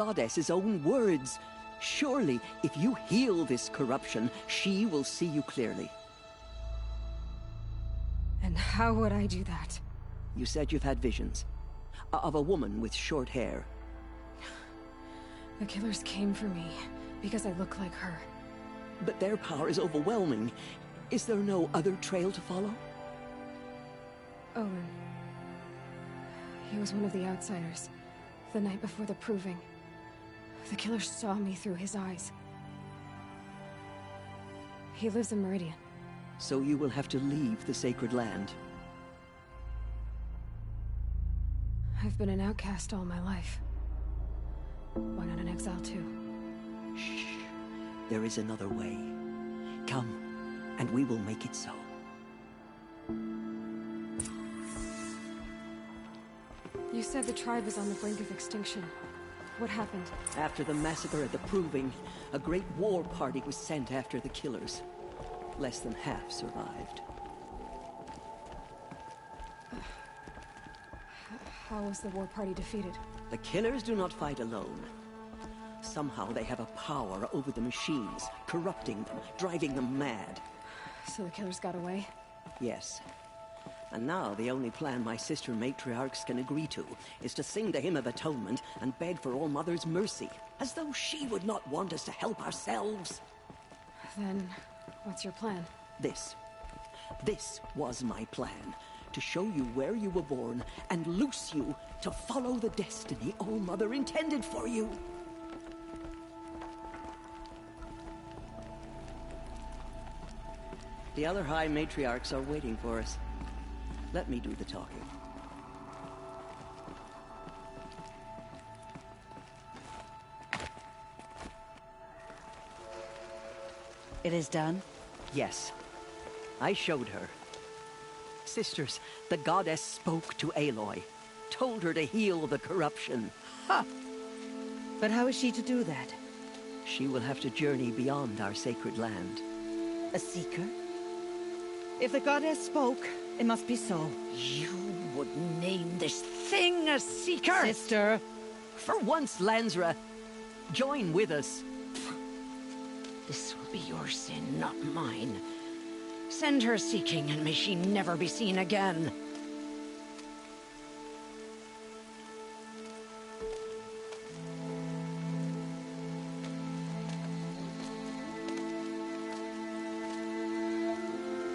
goddess's own words. Surely, if you heal this corruption, she will see you clearly. And how would I do that? You said you've had visions. Of a woman with short hair. The killers came for me, because I look like her. But their power is overwhelming. Is there no other trail to follow? Owen. He was one of the outsiders. The night before the proving. The killer saw me through his eyes. He lives in Meridian. So you will have to leave the sacred land. I've been an outcast all my life. Why not an exile too? Shh. There is another way. Come, and we will make it so. You said the tribe is on the brink of extinction. What happened? After the massacre at the Proving, a great war party was sent after the killers. Less than half survived. How was the war party defeated? The killers do not fight alone. Somehow they have a power over the machines, corrupting them, driving them mad. So the killers got away? Yes. And now the only plan my sister matriarchs can agree to is to sing the Hymn of Atonement and beg for All Mother's mercy, as though she would not want us to help ourselves. Then, what's your plan? This was my plan. To show you where you were born and loose you to follow the destiny All Mother intended for you. The other High Matriarchs are waiting for us. Let me do the talking. It is done? Yes. I showed her. Sisters, the goddess spoke to Aloy, told her to heal the corruption. Ha! But how is she to do that? She will have to journey beyond our sacred land. A seeker? If the goddess spoke, it must be so. You would name this thing a seeker? Sister! For once, Lansra, join with us. This will be your sin, not mine. Send her seeking, and may she never be seen again.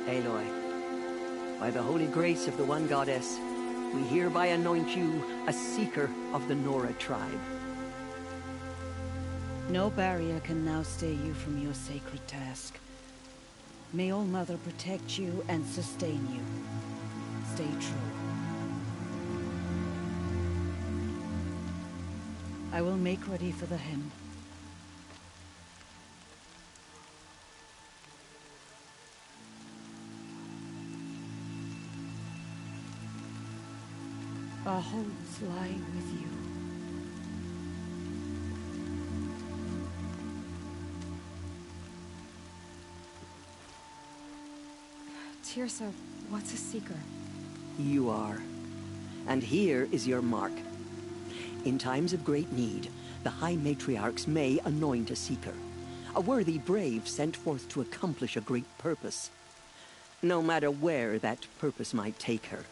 Aloy, by the holy grace of the One Goddess, we hereby anoint you a seeker of the Nora tribe. No barrier can now stay you from your sacred task. May All Mother protect you and sustain you. Stay true. I will make ready for the hymn. Our homes lie with you. Teersa, what's a seeker? You are. And here is your mark. In times of great need, the High Matriarchs may anoint a seeker. A worthy brave sent forth to accomplish a great purpose. No matter where that purpose might take her.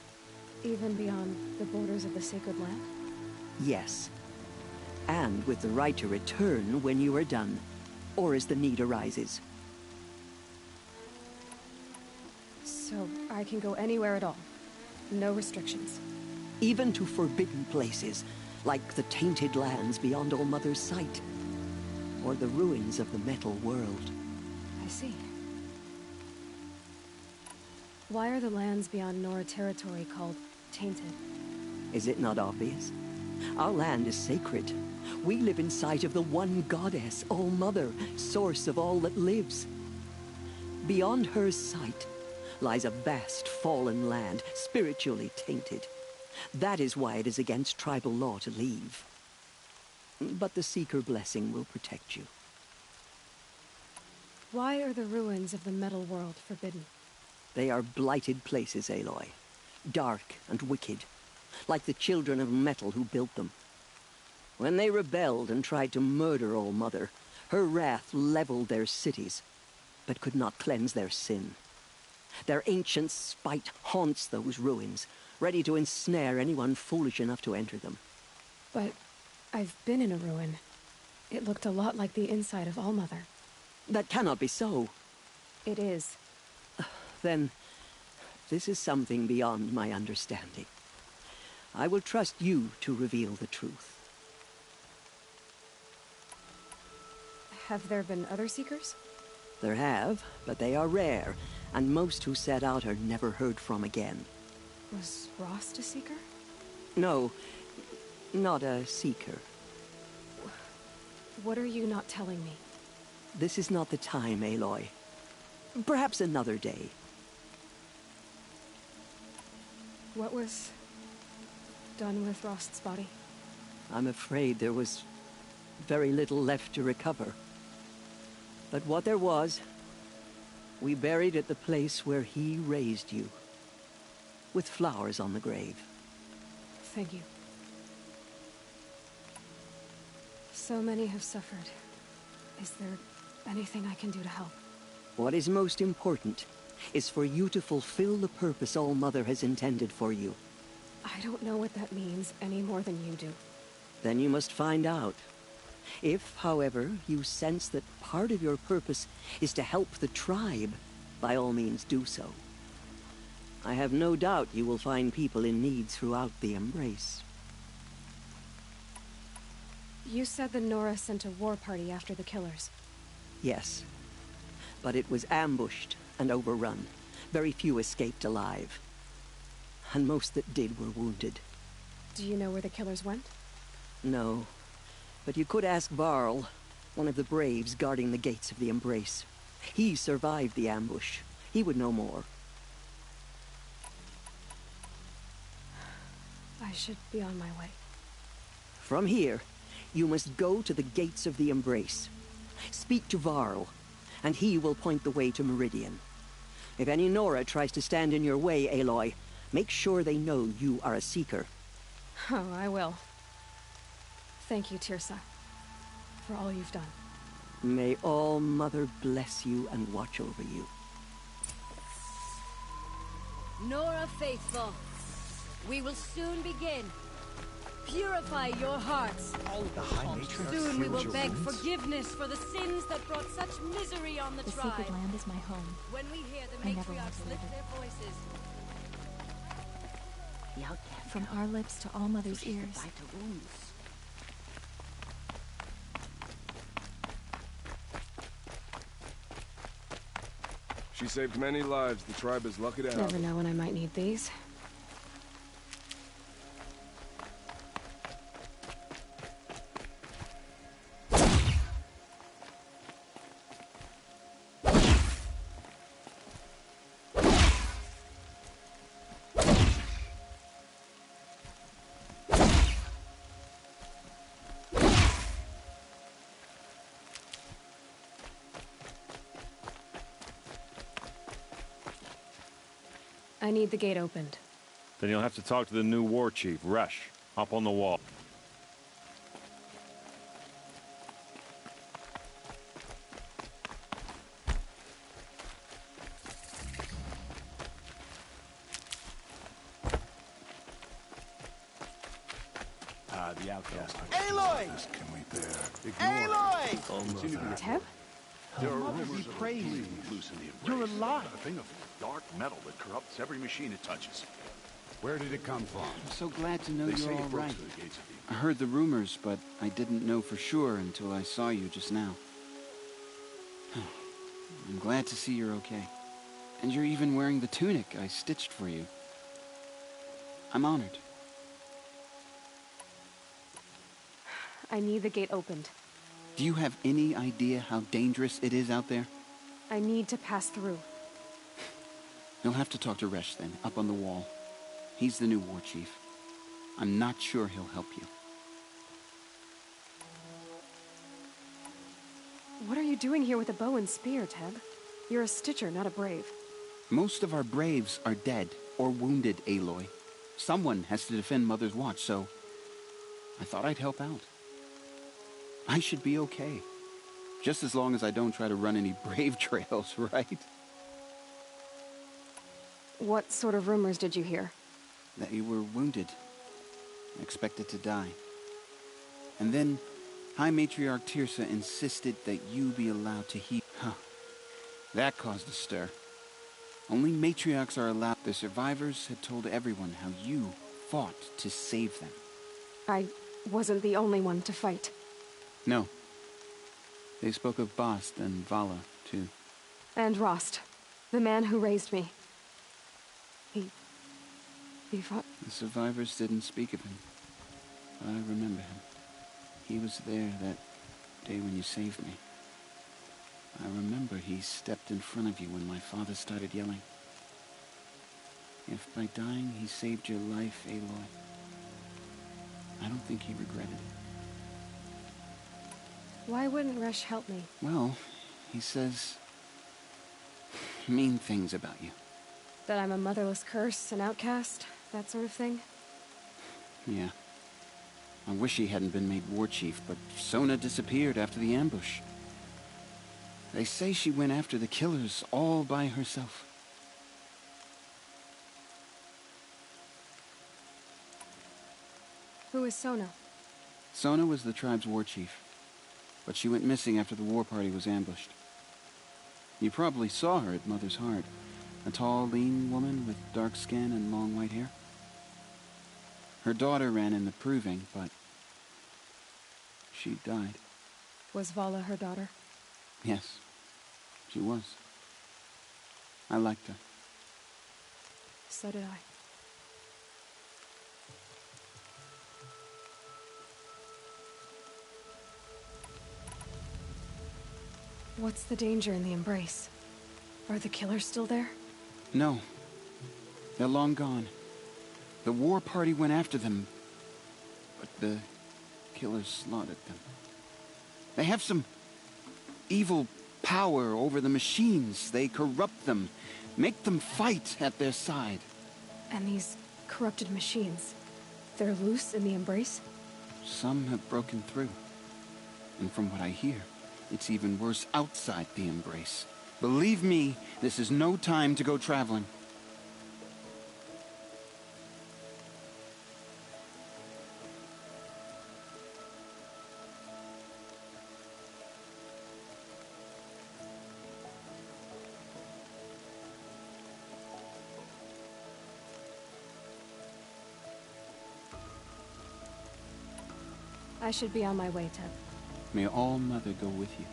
Even beyond the borders of the sacred land? Yes. And with the right to return when you are done, or as the need arises. So I can go anywhere at all? No restrictions? Even to forbidden places, like the tainted lands beyond All Mother's sight. Or the ruins of the metal world. I see. Why are the lands beyond Nora territory called tainted? Is it not obvious? Our land is sacred. We live in sight of the One Goddess, All Mother, source of all that lives. Beyond her sight lies a vast fallen land, spiritually tainted. That is why it is against tribal law to leave. But the Seeker blessing will protect you. Why are the ruins of the metal world forbidden? They are blighted places, Aloy. Dark and wicked. Like the children of metal who built them. When they rebelled and tried to murder All Mother, her wrath leveled their cities, but could not cleanse their sin. Their ancient spite haunts those ruins, ready to ensnare anyone foolish enough to enter them. But I've been in a ruin. It looked a lot like the inside of All Mother. That cannot be so. It is. Then, this is something beyond my understanding. I will trust you to reveal the truth. Have there been other Seekers? There have, but they are rare, and most who set out are never heard from again. Was Rost a Seeker? No, not a Seeker. What are you not telling me? This is not the time, Aloy. Perhaps another day. What was done with Rost's body? I'm afraid there was very little left to recover. But what there was, we buried at the place where he raised you, with flowers on the grave. Thank you. So many have suffered. Is there anything I can do to help? What is most important is for you to fulfill the purpose All Mother has intended for you. I don't know what that means any more than you do. Then you must find out. If, however, you sense that part of your purpose is to help the tribe, by all means do so. I have no doubt you will find people in need throughout the Embrace. You said the Nora sent a war party after the killers. Yes. But it was ambushed and overrun. Very few escaped alive. And most that did were wounded. Do you know where the killers went? No. But you could ask Varl, one of the braves guarding the gates of the Embrace. He survived the ambush. He would know more. I should be on my way. From here, you must go to the gates of the Embrace. Speak to Varl, and he will point the way to Meridian. If any Nora tries to stand in your way, Aloy, make sure they know you are a Seeker. Oh, I will. Thank you, Teersa, for all you've done. May All Mother bless you and watch over you. Nora Faithful, we will soon begin. Purify your hearts. Soon we will beg forgiveness for the sins that brought such misery on the tribe. Sacred Land is my home. When we hear the I never want matriarchs to leave lift it. their voices. From our lips to All Mother's ears. She saved many lives. The tribe is lucky to have Never her. know when I might need these. I need the gate opened. Then you'll have to talk to the new war chief, Resh. Up on the wall. The outcast. Aloy! Can we bear? Aloy! Teb? There are Mother rumors be of praised. a bleeding loose in the Embrace. You're alive. A thing of dark metal that corrupts every machine it touches. Where did it come from? I'm so glad to know They you're say all it broke right. through the gates of I heard the rumors, but I didn't know for sure until I saw you just now. I'm glad to see you're okay. And you're even wearing the tunic I stitched for you. I'm honored. I need the gate opened. Do you have any idea how dangerous it is out there? I need to pass through. You'll have to talk to Resh then, up on the wall. He's the new war chief. I'm not sure he'll help you. What are you doing here with a bow and spear, Teb? You're a Stitcher, not a Brave. Most of our braves are dead or wounded, Aloy. Someone has to defend Mother's Watch, so I thought I'd help out. I should be okay. Just as long as I don't try to run any brave trails, right? What sort of rumors did you hear? That you were wounded. Expected to die. And then, High Matriarch Teersa insisted that you be allowed to heal. Huh. That caused a stir. Only matriarchs are allowed. The survivors had told everyone how you fought to save them. I wasn't the only one to fight. No. They spoke of Bast and Vala, too. And Rost, the man who raised me. He fought... The survivors didn't speak of him, but I remember him. He was there that day when you saved me. I remember he stepped in front of you when my father started yelling. If by dying he saved your life, Aloy, I don't think he regretted it. Why wouldn't Resh help me? Well, he says mean things about you. That I'm a motherless curse, an outcast, that sort of thing? Yeah. I wish he hadn't been made war chief, but Sona disappeared after the ambush. They say she went after the killers all by herself. Who is Sona? Sona was the tribe's war chief, but she went missing after the war party was ambushed. You probably saw her at Mother's Heart. A tall, lean woman with dark skin and long white hair. Her daughter ran in the proving, but she died. Was Vala her daughter? Yes, she was. I liked her. So did I. What's the danger in the Embrace? Are the killers still there? No. They're long gone. The war party went after them, but the killers slaughtered them. They have some evil power over the machines. They corrupt them, make them fight at their side. And these corrupted machines, they're loose in the Embrace? Some have broken through. And from what I hear, it's even worse outside the Embrace. Believe me, this is no time to go traveling. I should be on my way, Teb. May All Mother go with you.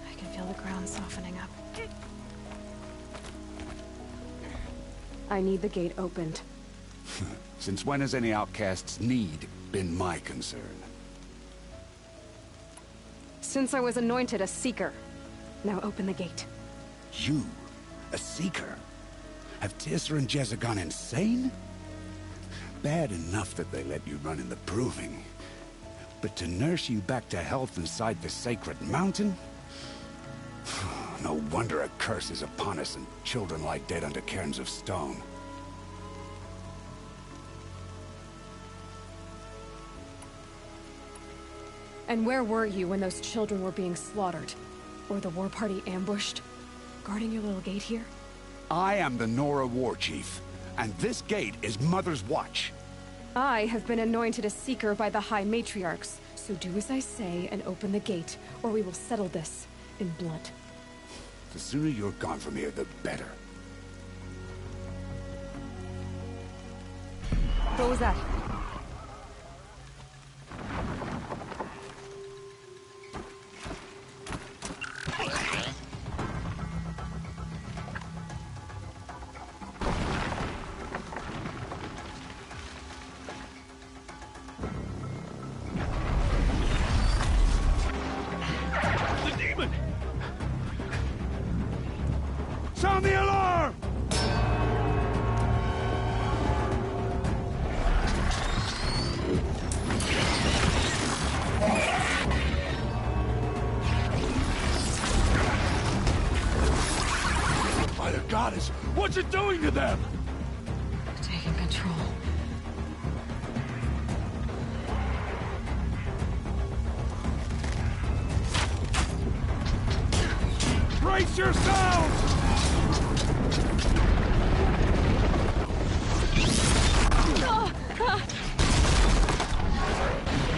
I can feel the ground softening up. I need the gate opened. Since when has any outcast's need been my concern? Since I was anointed a Seeker. Now open the gate. You? A Seeker? Have Teersa and Jezza gone insane? Bad enough that they let you run in the Proving. But to nurse you back to health inside the Sacred Mountain? No wonder a curse is upon us and children lie dead under cairns of stone. And where were you when those children were being slaughtered? Or the war party ambushed? Guarding your little gate here? I am the Nora War Chief, and this gate is Mother's watch. I have been anointed a Seeker by the High Matriarchs, so do as I say and open the gate, or we will settle this in blood. The sooner you're gone from here, the better. What was that? Sound the alarm! goddess! What's it doing to them? Taking control. Brace yourselves!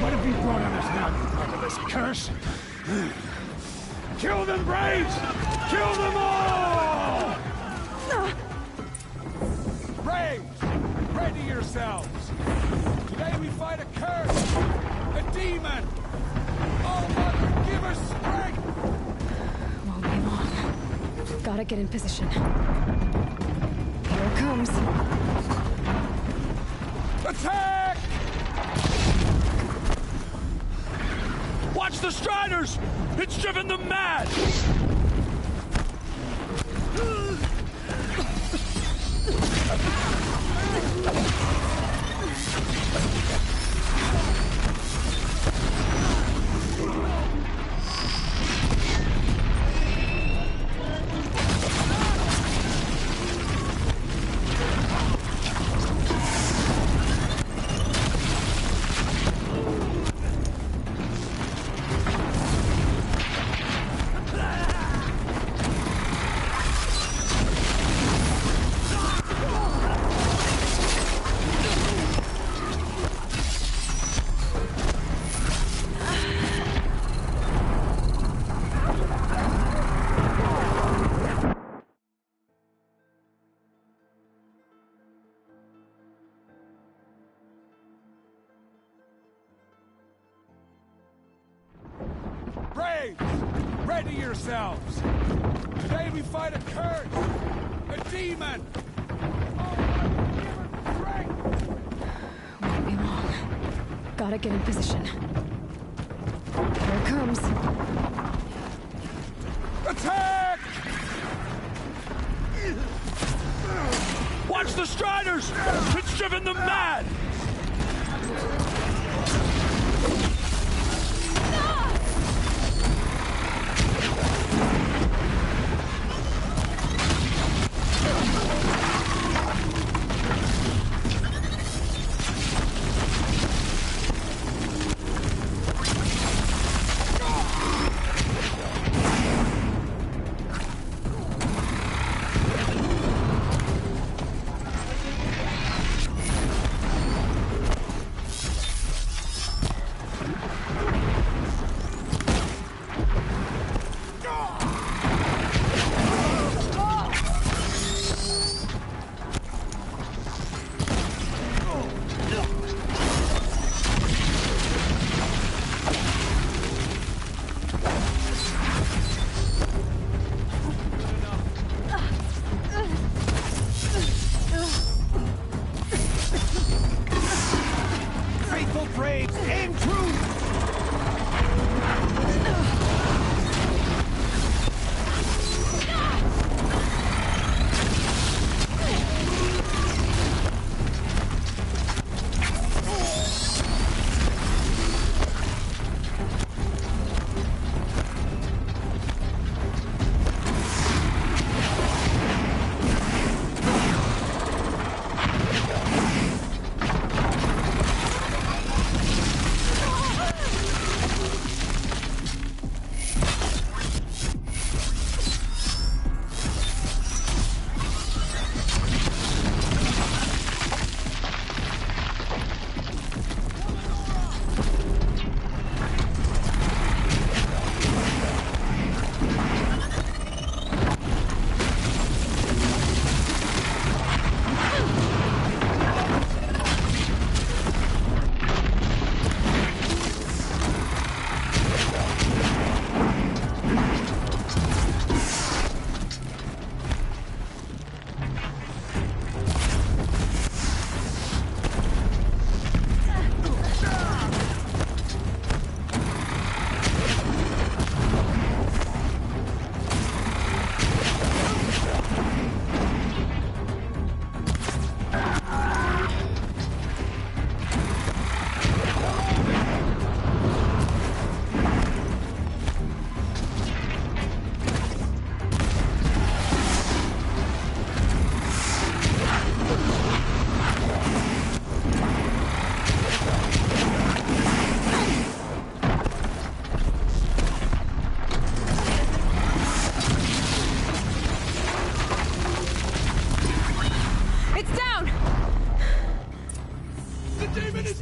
What have you brought on us now, you motherless curse? Kill them, Braves! Kill them all! Braves, ready yourselves! Today we fight a curse, a demon! Oh, Mother, give us strength! Won't be long. Gotta get in position. Here it comes. Attack! Watch the Striders! It's driven them mad! Braves, ready yourselves! Today we fight a curse, a demon! Oh, give us strength! Won't be long. Gotta get in position. Here it comes. Attack! Watch the Striders! It's driven them mad!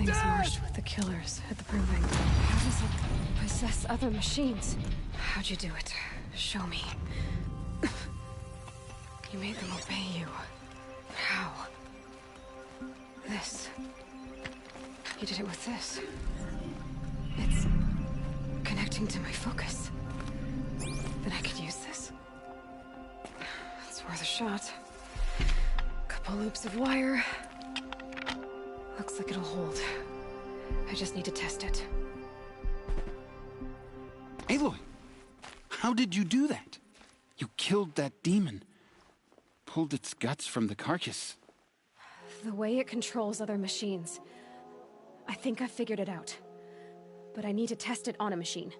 Things marched with the killers at the Proving. How does it possess other machines? How'd you do it? Show me. You made them obey you. How? This. You did it with this. It's connecting to my focus. Then I could use this. It's worth a shot. Couple loops of wire. Looks like it'll hold. I just need to test it. Aloy! How did you do that? You killed that demon. Pulled its guts from the carcass. The way it controls other machines. I think I figured it out. But I need to test it on a machine.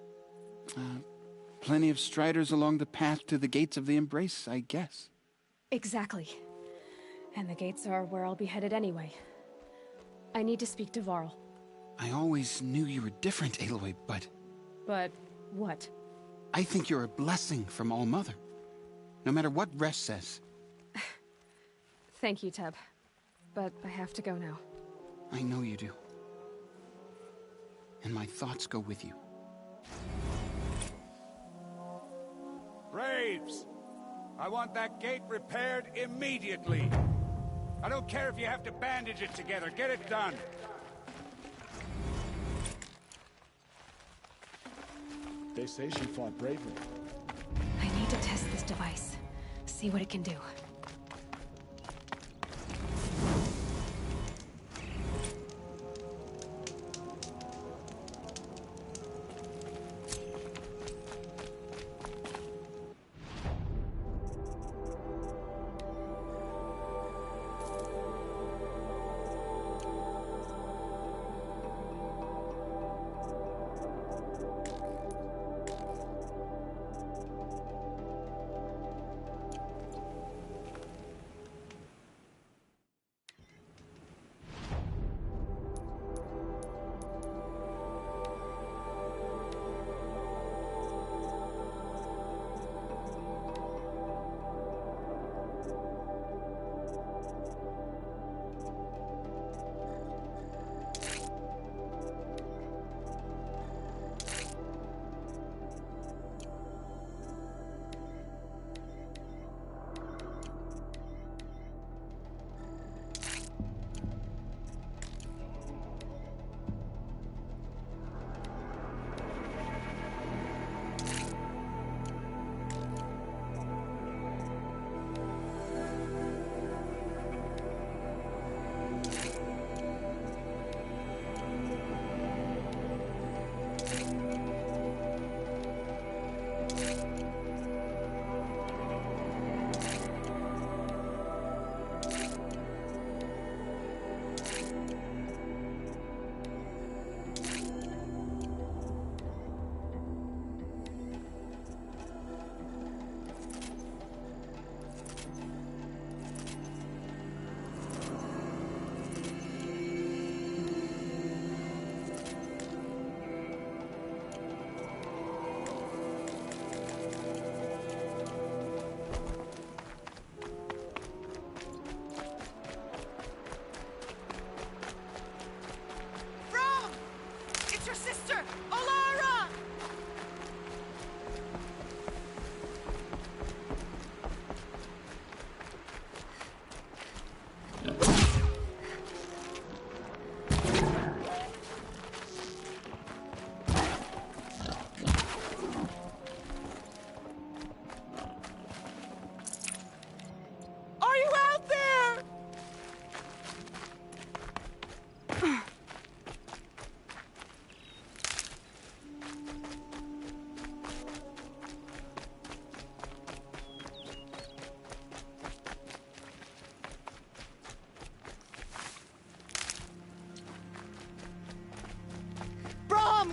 Plenty of striders along the path to the gates of the Embrace, I guess. Exactly. And the gates are where I'll be headed anyway. I need to speak to Varl. I always knew you were different, Aloy, but... But what? I think you're a blessing from All-Mother. No matter what Resh says. Thank you, Teb. But I have to go now. I know you do. And my thoughts go with you. Braves! I want that gate repaired immediately. I don't care if you have to bandage it together. Get it done. They say she fought bravely. I need to test this device. See what it can do.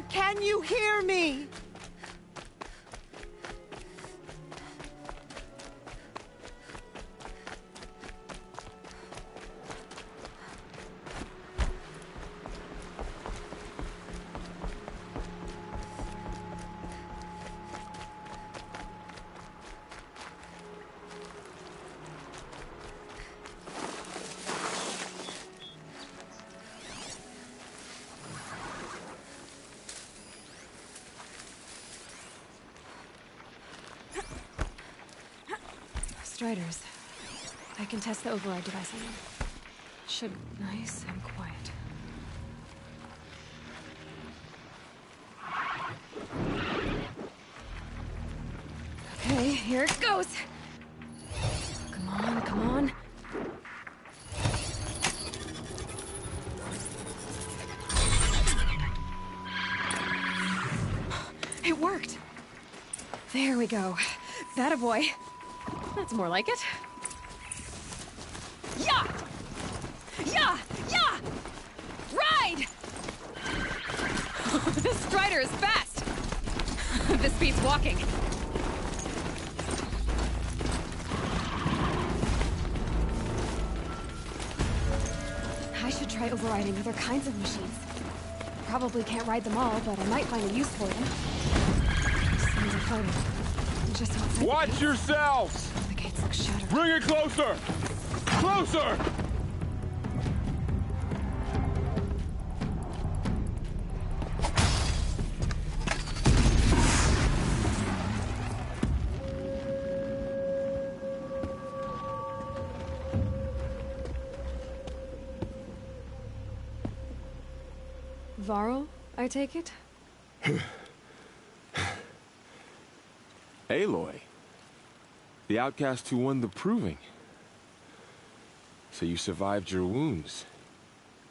Can you hear me? Striders. I can test the override device on them. Should be nice and quiet. Okay, here it goes. Come on, come on. It worked. There we go. That a boy. That's more like it. Yeah! Yeah! Yeah! Ride! This Strider is fast! This beats walking. I should try overriding other kinds of machines. Probably can't ride them all, but I might find a use for them. Sounds like fighting. Just outside. Watch yourselves! The gates look shattered. Bring it closer! Closer! Varl, I take it? Aloy. The outcast who won the proving. So you survived your wounds.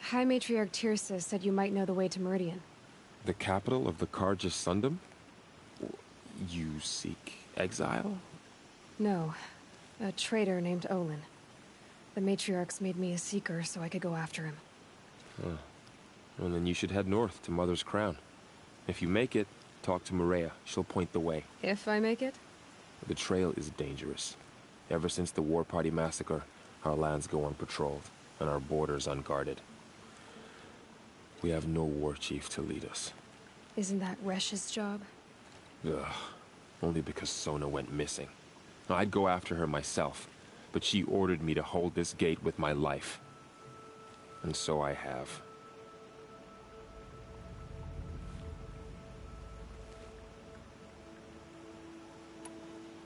High Matriarch Teersa said you might know the way to Meridian. The capital of the Carja Sundom? You seek exile? No. A traitor named Olin. The Matriarchs made me a seeker so I could go after him. Huh. Well, then you should head north to Mother's Crown. If you make it, talk to Maria. She'll point the way. If I make it? The trail is dangerous. Ever since the War Party massacre, our lands go unpatrolled, and our borders unguarded. We have no war chief to lead us. Isn't that Resh's job? Ugh. Only because Sona went missing. I'd go after her myself, but she ordered me to hold this gate with my life. And so I have.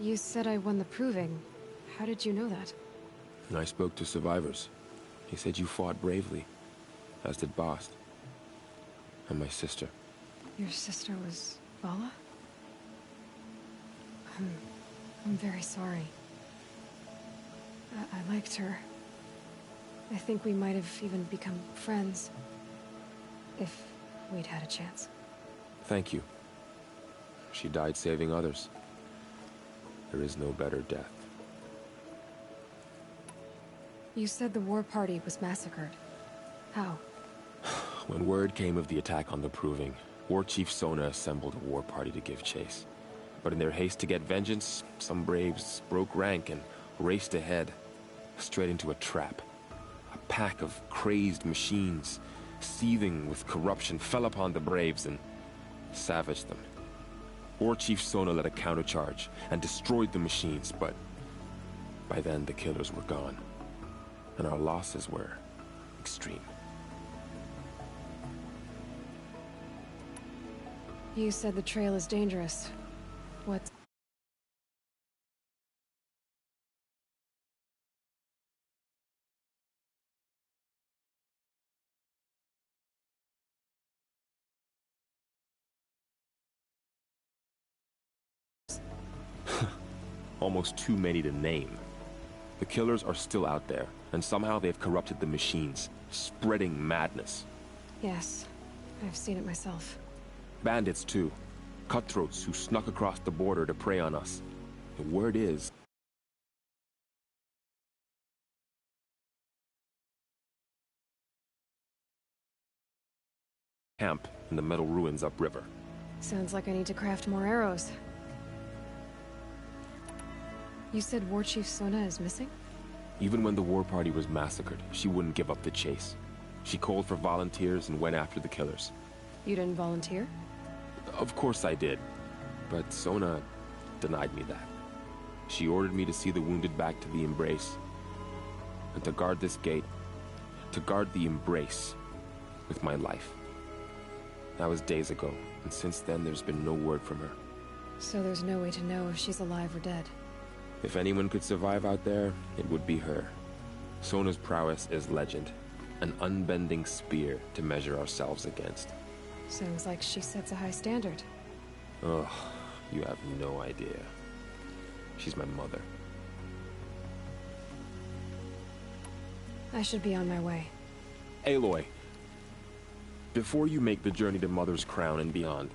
You said I won the proving. How did you know that? I spoke to survivors. He said you fought bravely, as did Bast. And my sister. Your sister was Vala? I'm very sorry. I liked her. I think we might have even become friends. If we'd had a chance. Thank you. She died saving others. There is no better death. You said the war party was massacred. How? When word came of the attack on the Proving, War Chief Sona assembled a war party to give chase. But in their haste to get vengeance, some braves broke rank and raced ahead, straight into a trap. A pack of crazed machines, seething with corruption, fell upon the braves and savaged them. War Chief Sona led a countercharge and destroyed the machines, but by then the killers were gone, and our losses were extreme. You said the trail is dangerous. What's... Almost too many to name. The killers are still out there, and somehow they've corrupted the machines, spreading madness. Yes, I've seen it myself. Bandits, too. Cutthroats who snuck across the border to prey on us. The word is... camp in the metal ruins upriver. Sounds like I need to craft more arrows. You said War Chief Sona is missing? Even when the war party was massacred, she wouldn't give up the chase. She called for volunteers and went after the killers. You didn't volunteer? Of course I did, but Sona denied me that. She ordered me to see the wounded back to the Embrace, and to guard this gate, to guard the Embrace with my life. That was days ago, and since then there's been no word from her. So there's no way to know if she's alive or dead? If anyone could survive out there, it would be her. Sona's prowess is legend. An unbending spear to measure ourselves against. Sounds like she sets a high standard. Ugh, you have no idea. She's my mother. I should be on my way. Aloy, before you make the journey to Mother's Crown and beyond,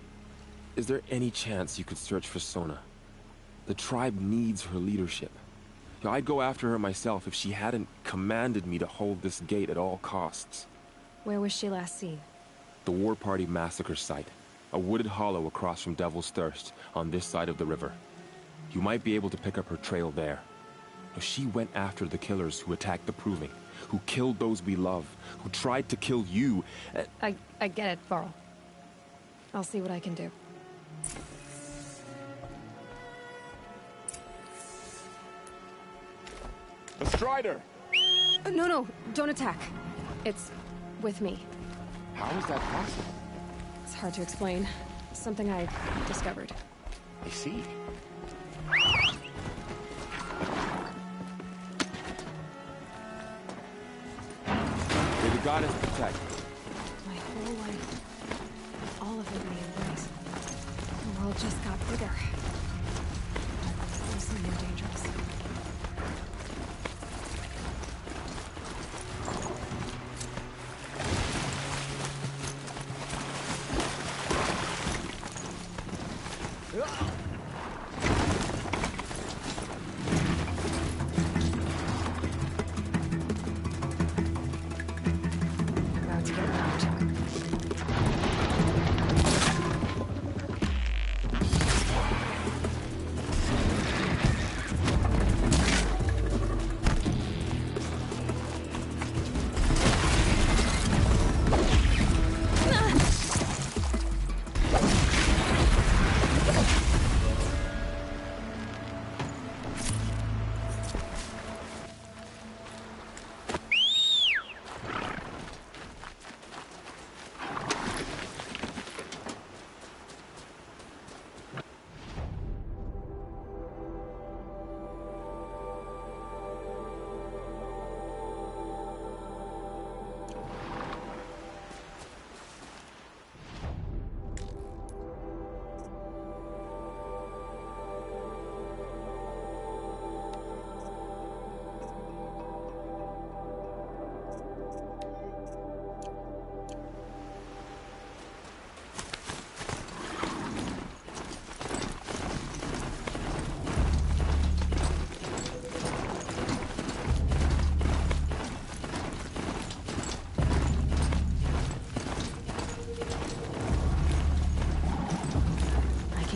is there any chance you could search for Sona? The tribe needs her leadership. I'd go after her myself if she hadn't commanded me to hold this gate at all costs. Where was she last seen? The War Party massacre site. A wooded hollow across from Devil's Thirst, on this side of the river. You might be able to pick up her trail there. She went after the killers who attacked the Proving, who killed those we love, who tried to kill you. I get it, Varl. I'll see what I can do. A Strider! No, don't attack. It's with me. How is that possible? It's hard to explain. Something I discovered. I see. May the goddess protect. My whole life. All of it may embrace. The world just got bigger. Mostly more dangerous. About to get round.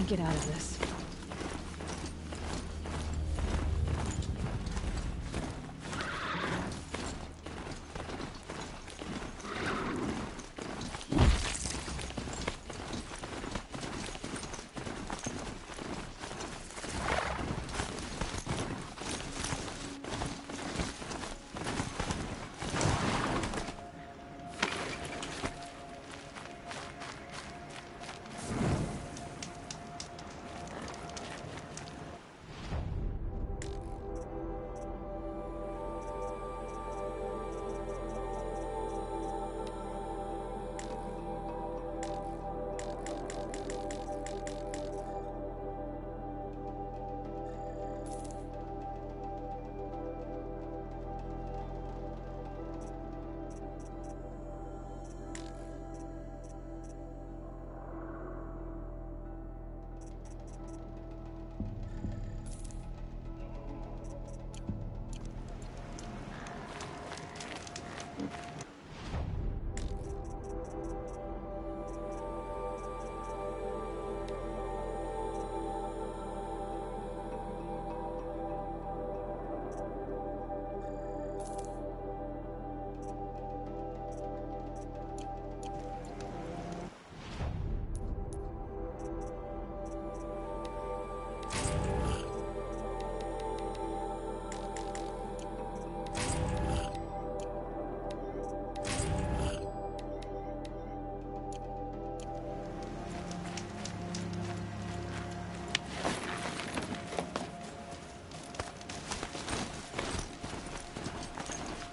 Get out of this.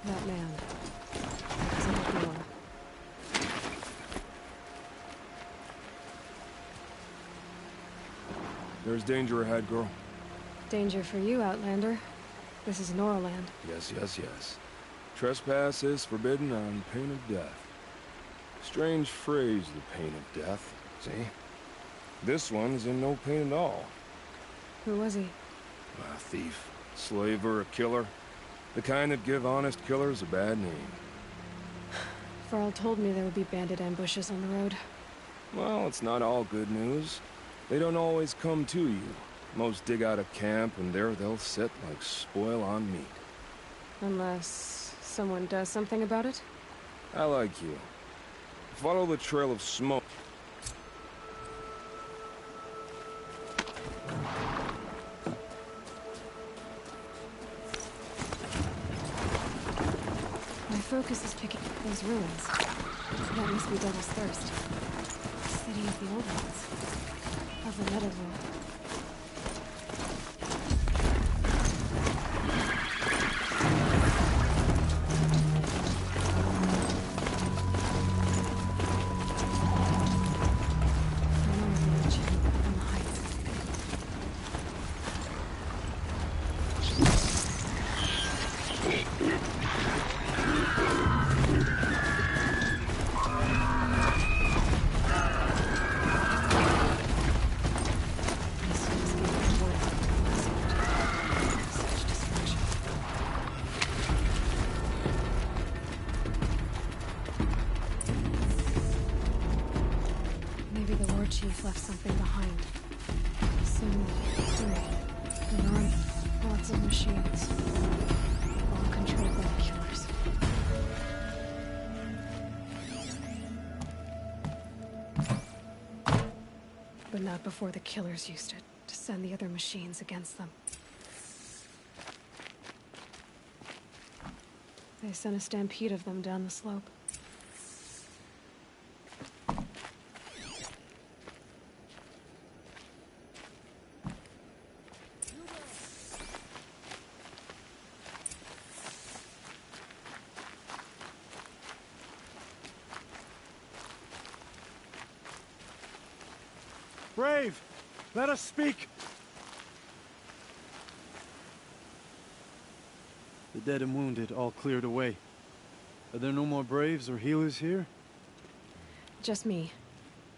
That man. He's in the door. There's danger ahead, girl. Danger for you, Outlander. This is Norland. Yes, yes, yes. Trespass is forbidden on pain of death. Strange phrase, the pain of death. See? This one's in no pain at all. Who was he? A thief, slaver, a killer. The kind that give honest killers a bad name. Varl told me there would be bandit ambushes on the road. Well, it's not all good news. They don't always come to you. Most dig out a camp, and there they'll sit like spoil on meat. Unless someone does something about it? I like you. Follow the trail of smoke. My focus is picking up those ruins. That must be Devil's Thirst. City of the old ones. Of the Netherworld. Chief left something behind. Some history. An army. Lots of machines. All controlled by the killers. But not before the killers used it to send the other machines against them. They sent a stampede of them down the slope. Brave! Let us speak! The dead and wounded all cleared away. Are there no more Braves or healers here? Just me.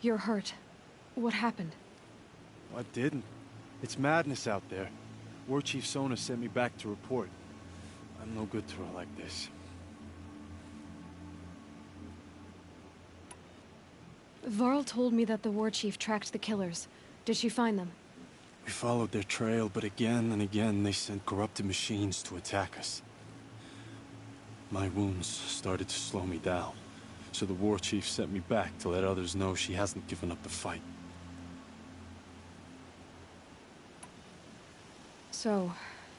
You're hurt. What happened? I didn't. It's madness out there. War Chief Sona sent me back to report. I'm no good to her like this. Varl told me that the war chief tracked the killers. Did she find them? We followed their trail, but again and again they sent corrupted machines to attack us. My wounds started to slow me down, so the war chief sent me back to let others know she hasn't given up the fight. So,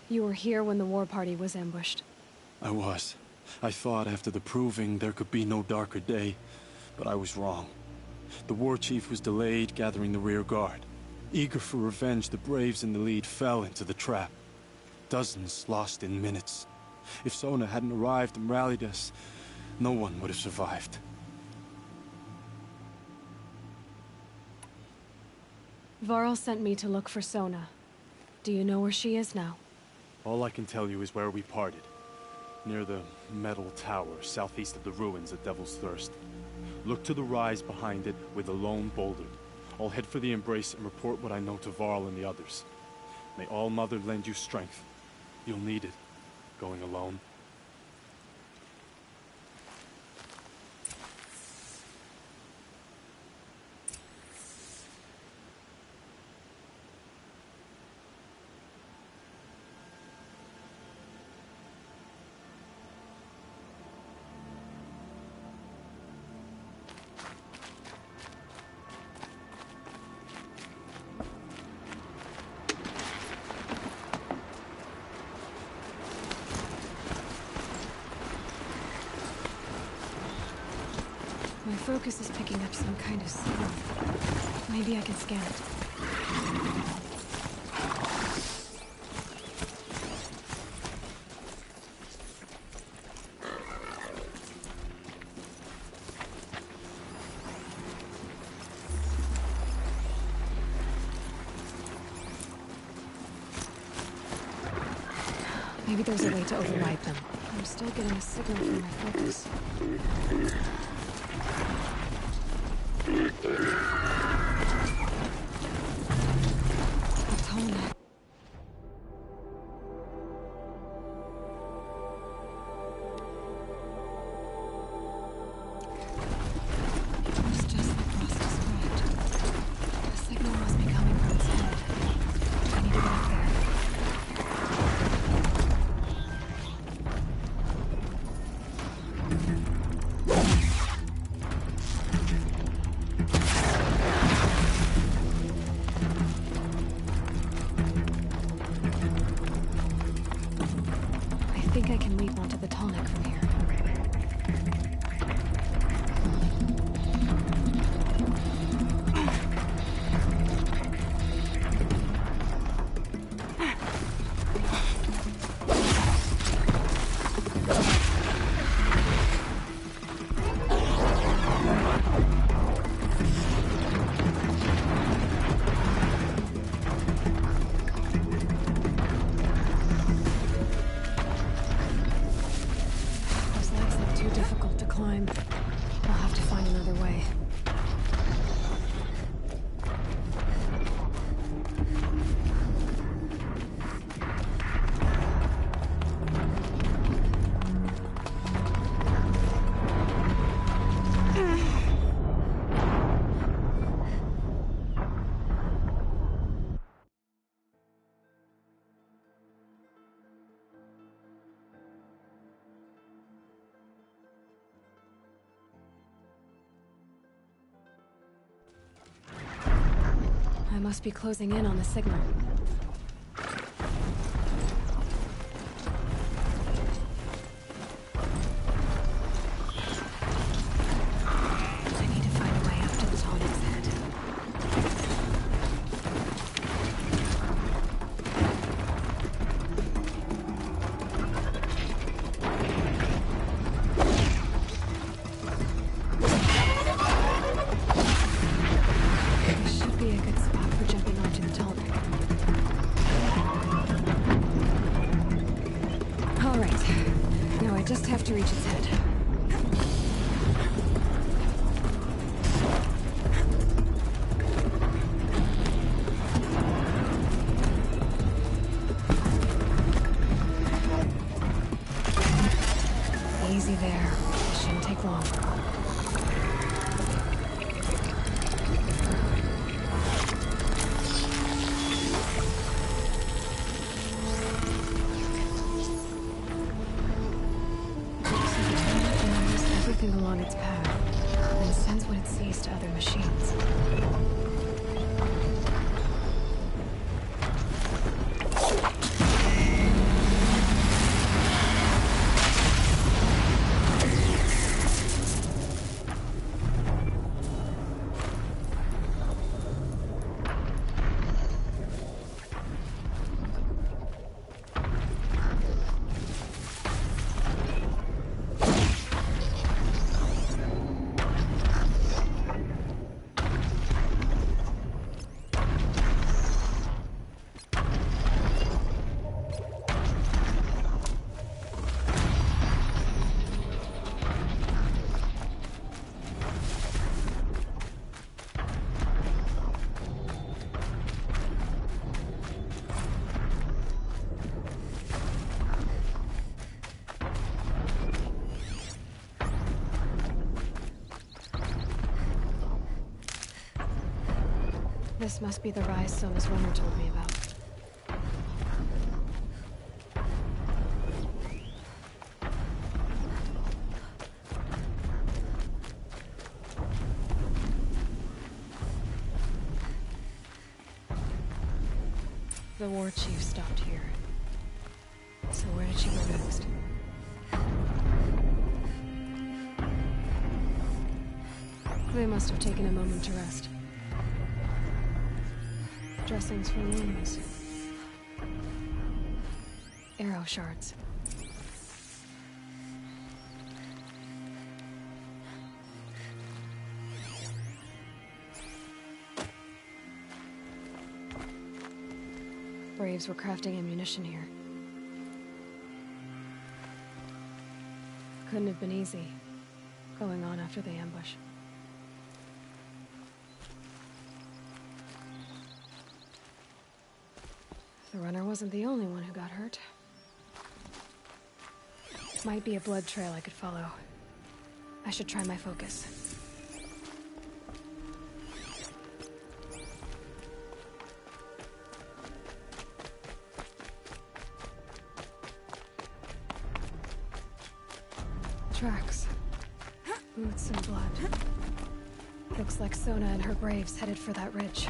you were here when the war party was ambushed? I was. I thought after the proving there could be no darker day, but I was wrong. The war chief was delayed gathering the rear guard. Eager for revenge, the Braves in the lead fell into the trap. Dozens lost in minutes. If Sona hadn't arrived and rallied us, no one would have survived. Varl sent me to look for Sona. Do you know where she is now? All I can tell you is where we parted. Near the metal tower, southeast of the ruins at Devil's Thirst. Look to the rise behind it with a lone boulder. I'll head for the Embrace and report what I know to Varl and the others. May All Mother lend you strength. You'll need it, going alone. My focus is picking up some kind of signal. Maybe I can scan it. Maybe there's a way to override them. I'm still getting a signal from my focus. A tone. It's just like Frost described. The signal must be coming from its head. I need to get up there. I think I can leap onto the tonic from here. Those legs look too difficult to climb. I'll have to find another way. I must be closing in on the signal. I need to find a way up to the tonic's head. This should be a good spot for jumping onto the tonic. All right. Now I just have to reach its head. Easy there. It shouldn't take long. Everything along its path, and sends what it sees to other machines. This must be the rise Sona's runner told me about. The war chief stopped here. So where did she go next? They must have taken a moment to rest. Dressings for wounds. Arrow shards. Braves were crafting ammunition here. Couldn't have been easy, going on after the ambush. The runner wasn't the only one who got hurt. Might be a blood trail I could follow. I should try my focus. Tracks. Boots and blood. Looks like Sona and her braves headed for that ridge.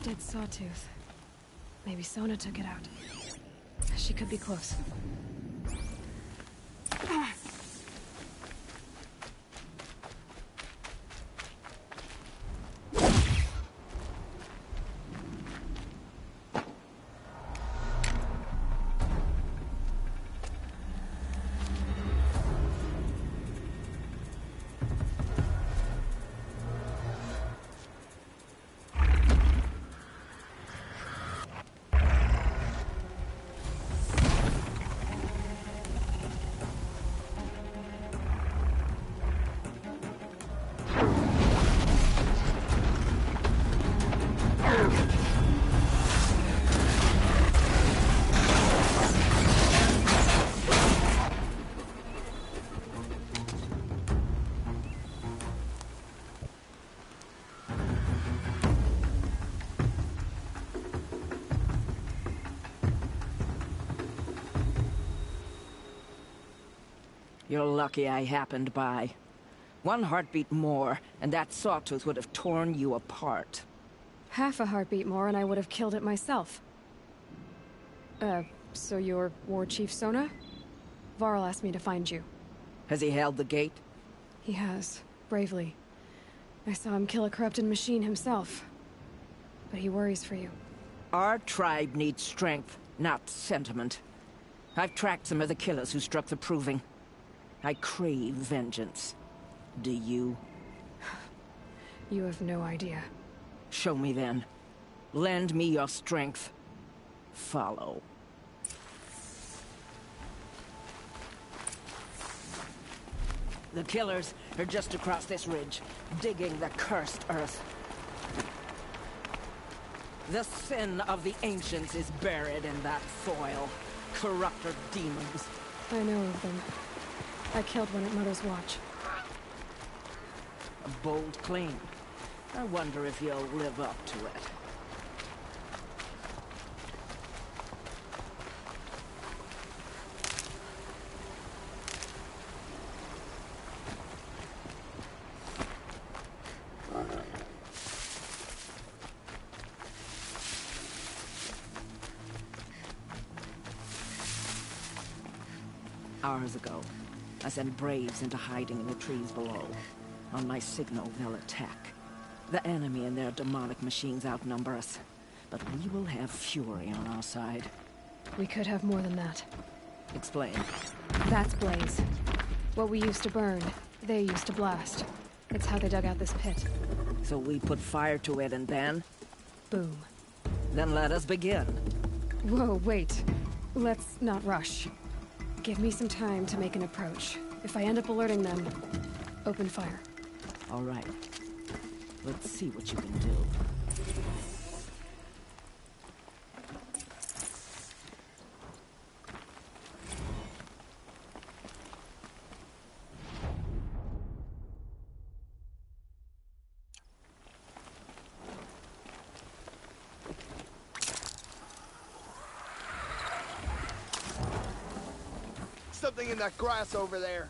Dead sawtooth. Maybe Sona took it out. She could be close. You're lucky I happened by. One heartbeat more, and that sawtooth would have torn you apart. Half a heartbeat more and I would have killed it myself. So you're War Chief Sona? Varl asked me to find you. Has he held the gate? He has, bravely. I saw him kill a corrupted machine himself. But he worries for you. Our tribe needs strength, not sentiment. I've tracked some of the killers who struck the Proving. I crave vengeance. Do you? You have no idea. Show me then. Lend me your strength. Follow. The killers are just across this ridge, digging the cursed earth. The sin of the ancients is buried in that soil. Corrupter demons. I know of them. I killed one at Mother's Watch. A bold claim. I wonder if you'll live up to it. Hours ago, I sent braves into hiding in the trees below. On my signal, they'll attack. The enemy and their demonic machines outnumber us, but we will have fury on our side. We could have more than that. Explain. That's Blaze. What we used to burn, they used to blast. It's how they dug out this pit. So we put fire to it and then? Boom. Then let us begin. Whoa, wait. Let's not rush. Give me some time to make an approach. If I end up alerting them, open fire. All right. Let's see what you can do. Something in that grass over there.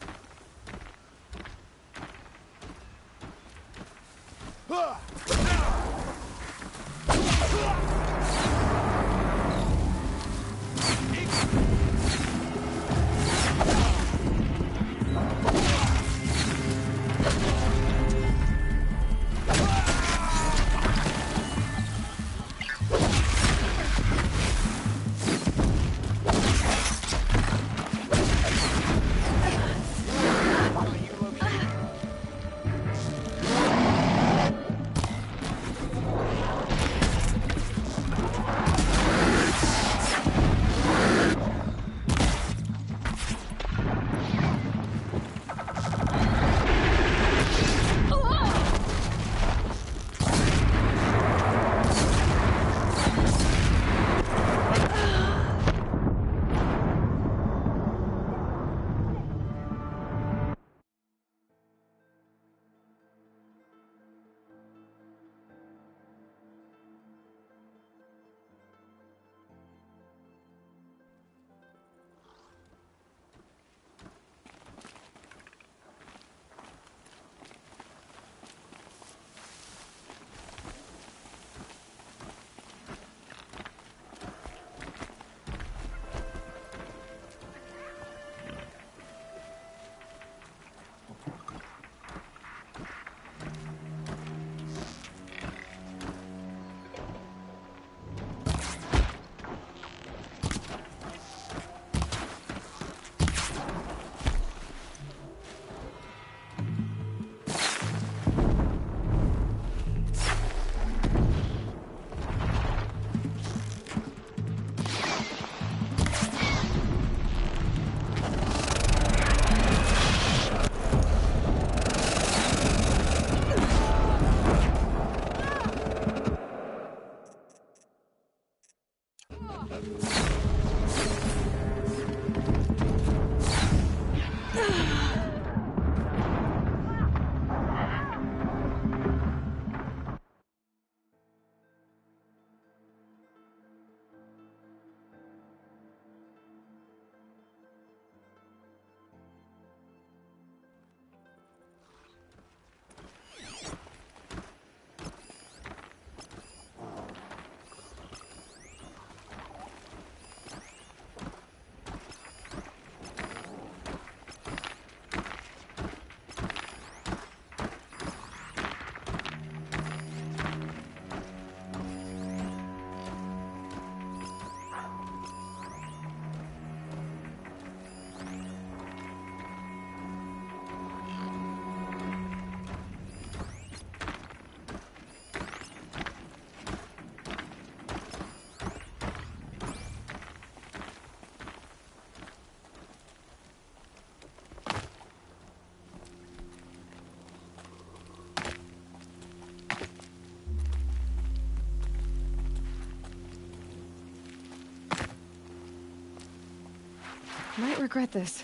Might regret this.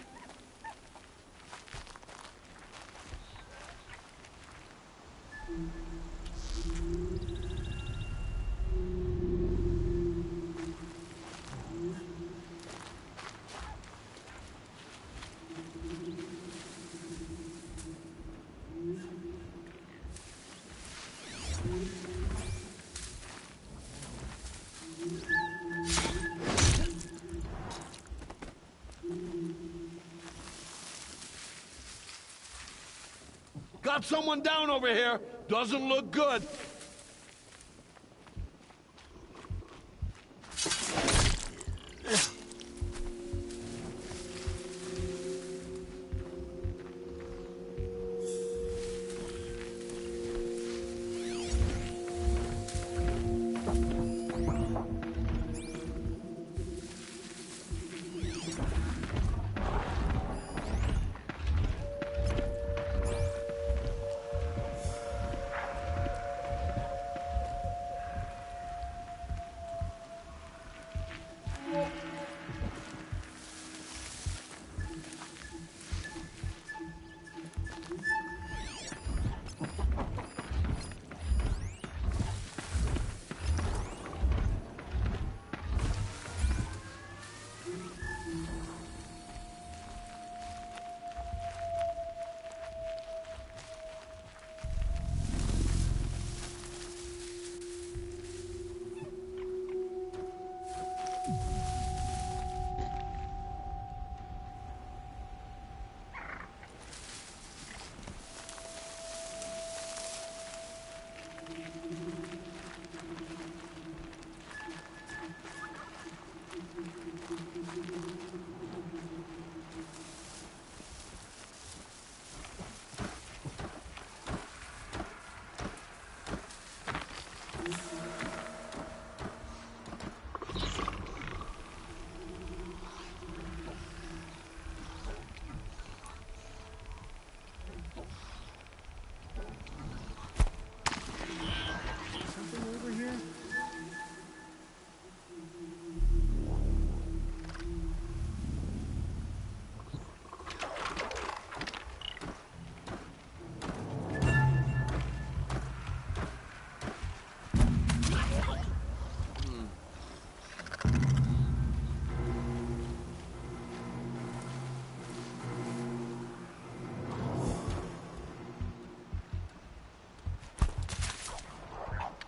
Got someone down over here. Doesn't look good.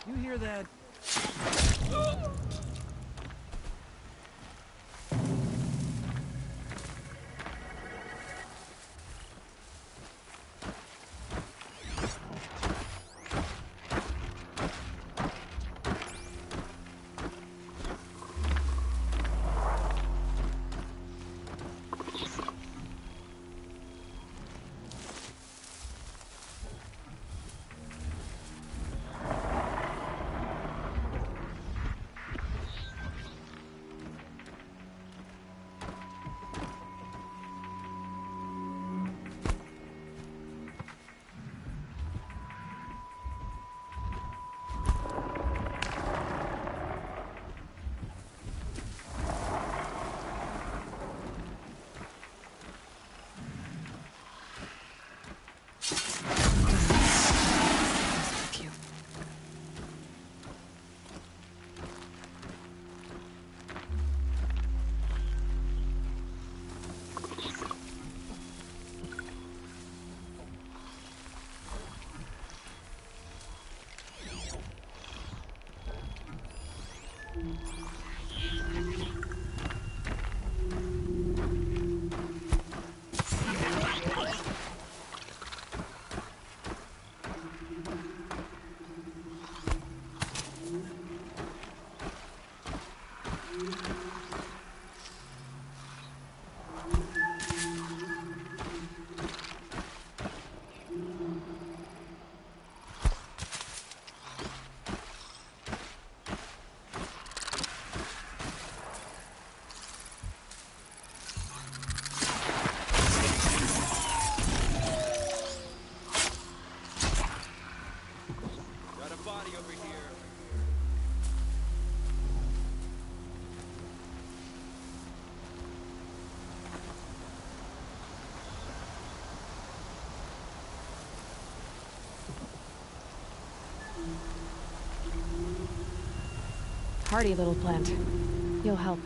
You hear that? Hardy little plant. You'll help.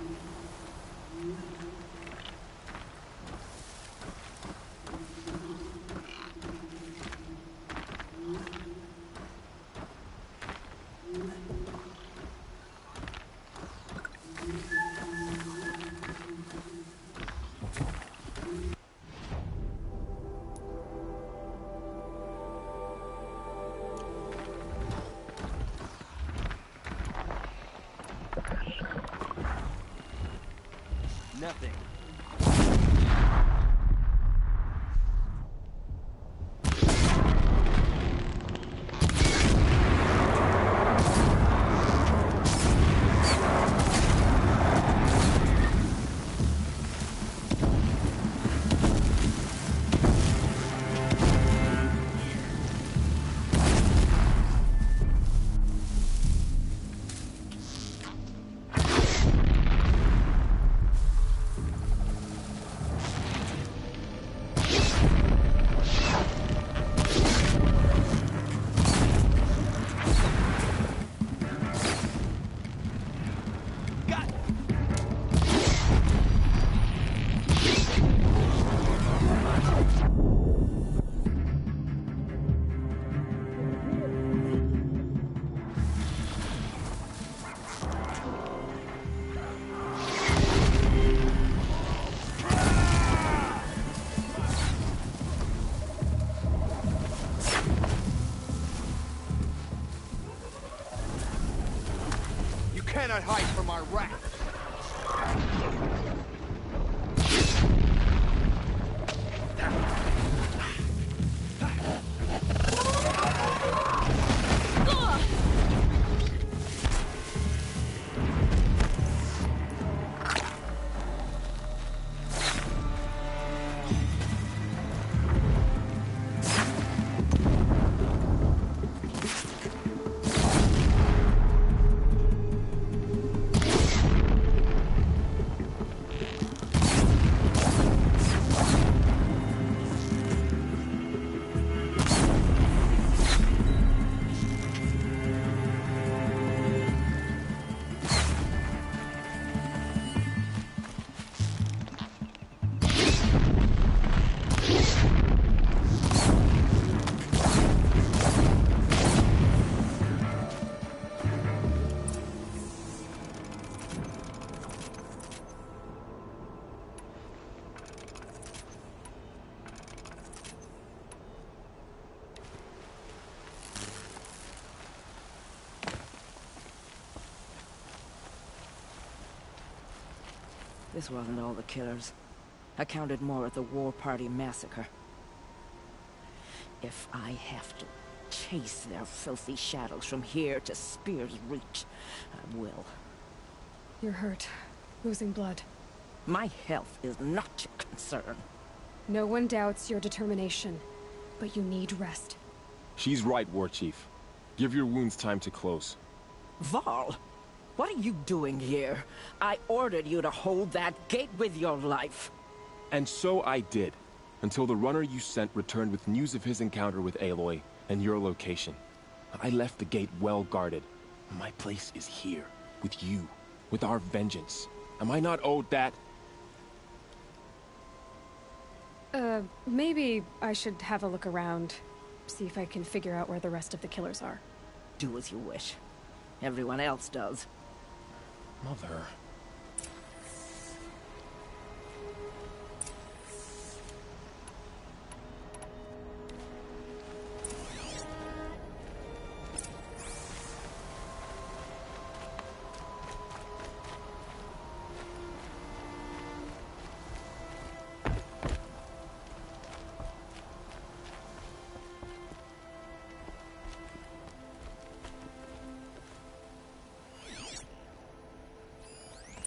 Nothing. Cannot hide from our wrath. This wasn't all the killers. I counted more at the War Party massacre. If I have to chase their filthy shadows from here to Spear's Reach, I will. You're hurt. Losing blood. My health is not your concern. No one doubts your determination, but you need rest. She's right, War Chief. Give your wounds time to close. Varl, what are you doing here? I ordered you to hold that gate with your life. And so I did, until the runner you sent returned with news of his encounter with Aloy and your location. I left the gate well guarded. My place is here, with you, with our vengeance. Am I not owed that? Maybe I should have a look around, see if I can figure out where the rest of the killers are. Do as you wish. Everyone else does. Mother.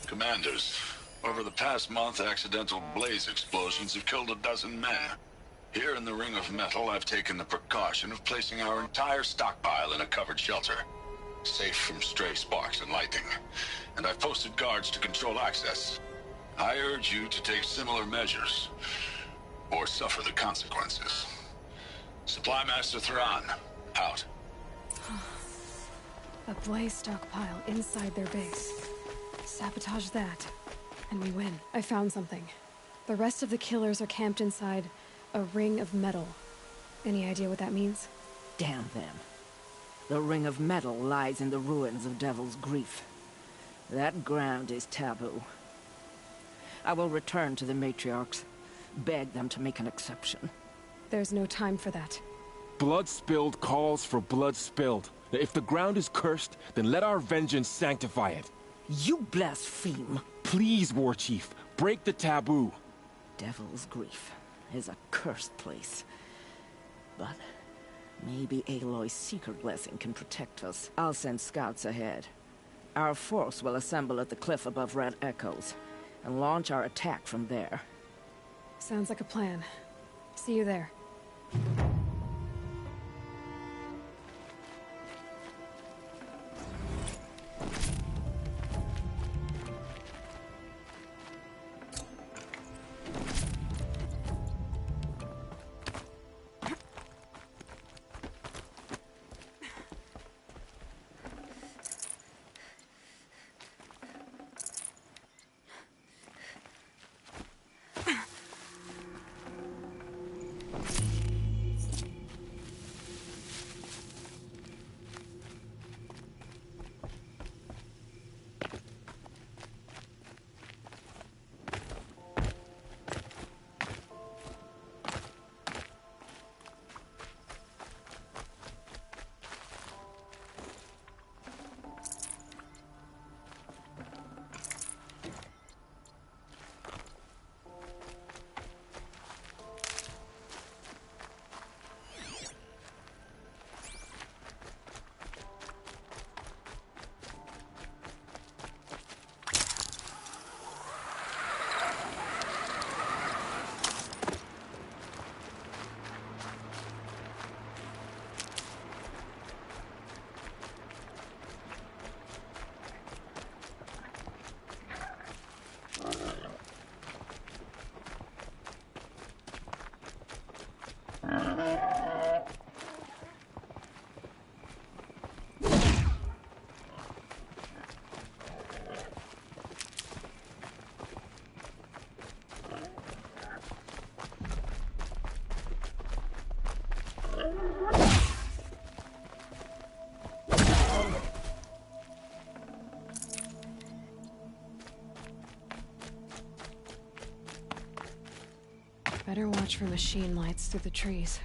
Commanders, over the past month, accidental blaze explosions have killed 12 men. Here in the Ring of Metal, I've taken the precaution of placing our entire stockpile in a covered shelter, safe from stray sparks and lightning. And I've posted guards to control access. I urge you to take similar measures, or suffer the consequences. Supply Master Thrawn, out. A blaze stockpile inside their base. Sabotage that, and we win. I found something. The rest of the killers are camped inside a ring of metal. Any idea what that means? Damn them. The Ring of Metal lies in the ruins of Devil's Grief. That ground is taboo. I will return to the matriarchs, beg them to make an exception. There's no time for that. Blood spilled calls for blood spilled. If the ground is cursed, then let our vengeance sanctify it. You blaspheme. Please, War Chief, break the taboo. Devil's Grief is a cursed place. But maybe Aloy's secret blessing can protect us. I'll send scouts ahead. Our force will assemble at the cliff above Red Echoes, and launch our attack from there. Sounds like a plan. See you there. Better watch for machine lights through the trees.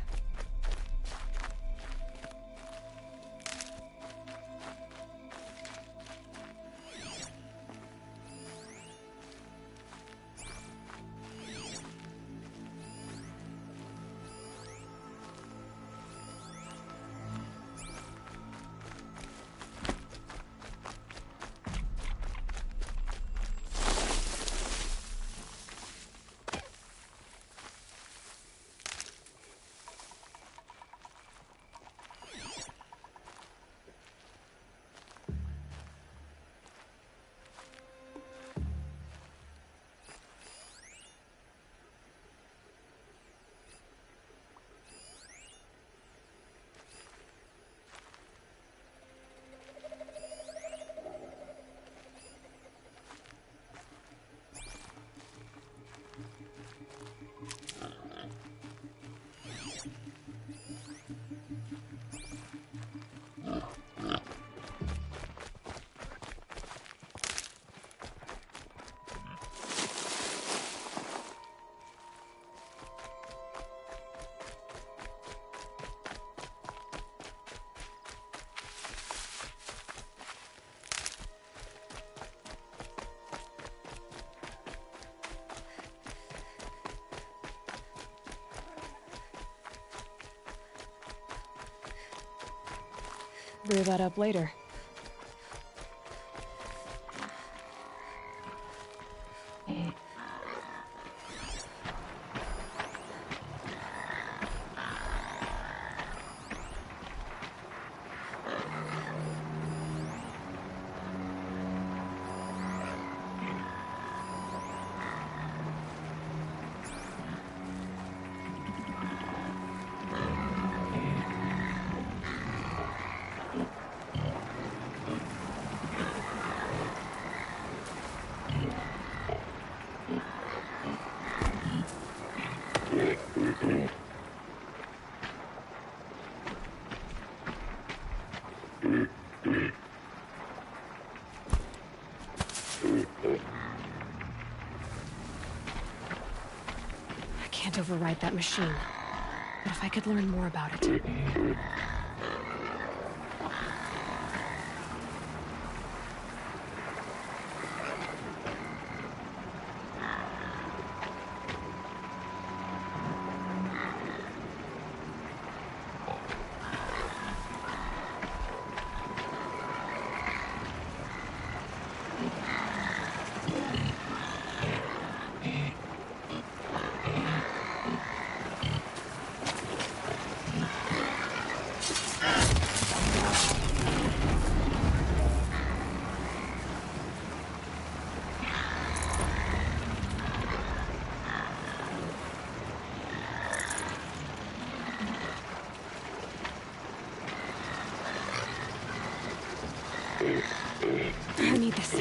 Rear that up later. I can't override that machine. But if I could learn more about it... I need this.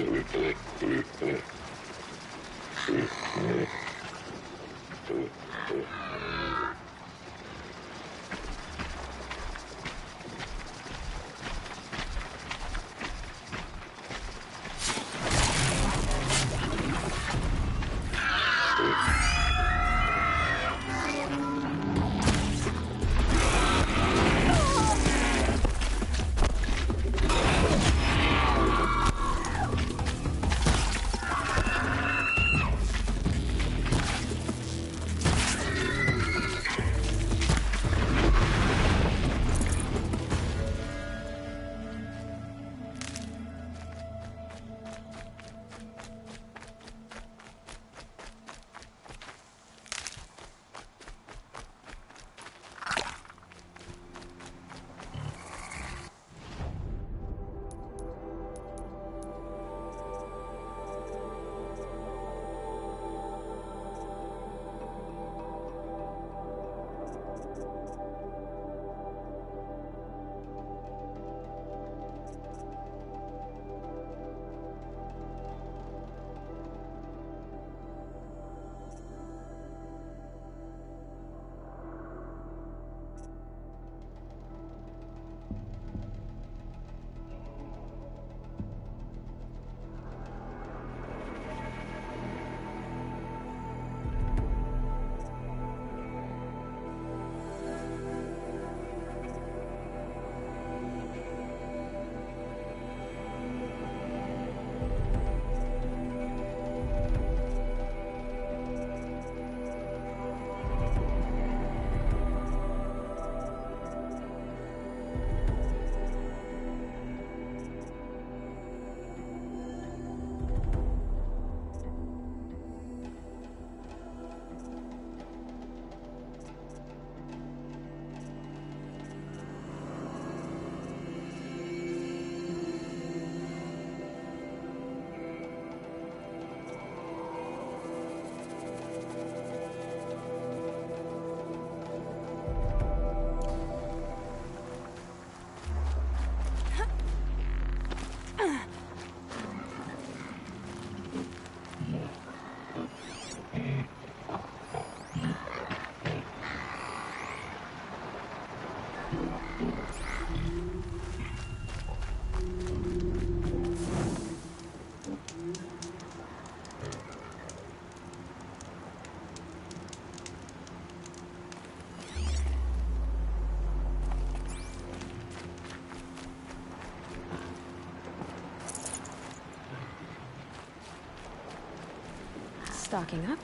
Stocking up.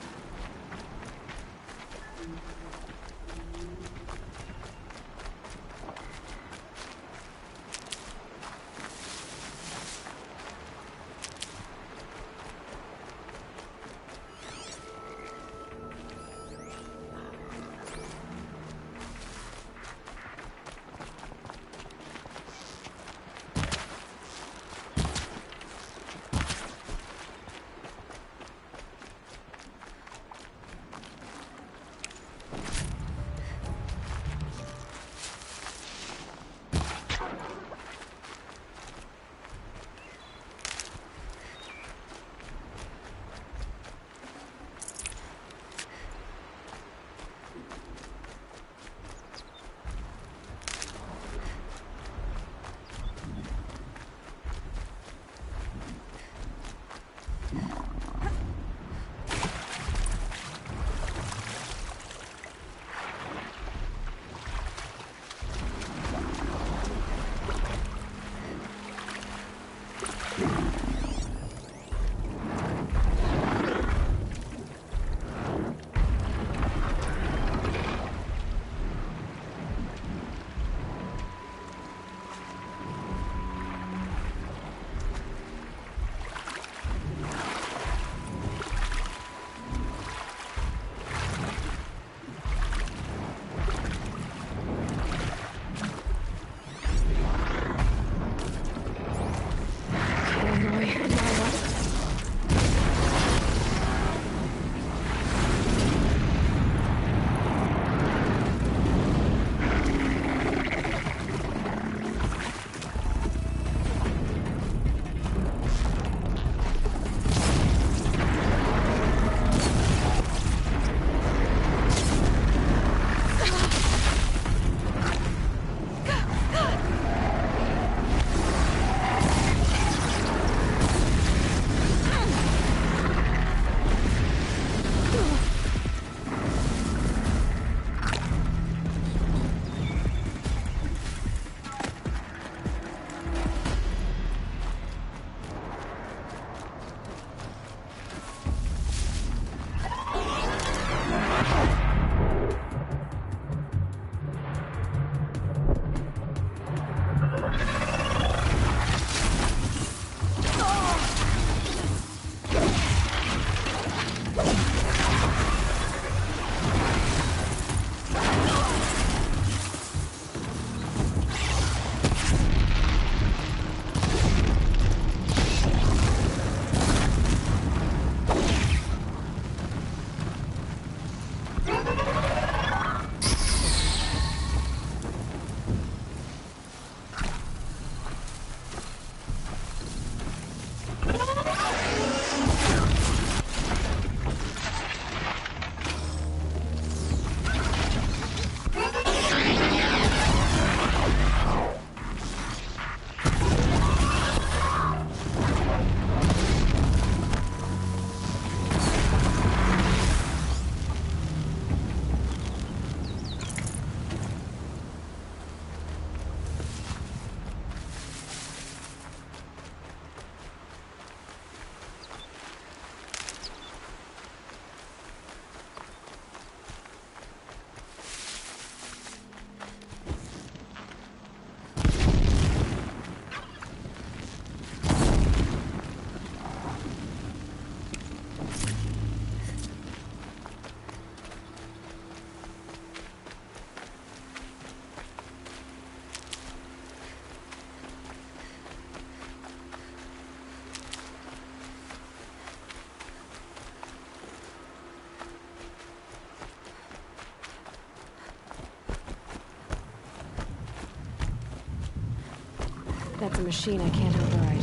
That's a machine I can't override.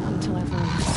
Not until I've learned.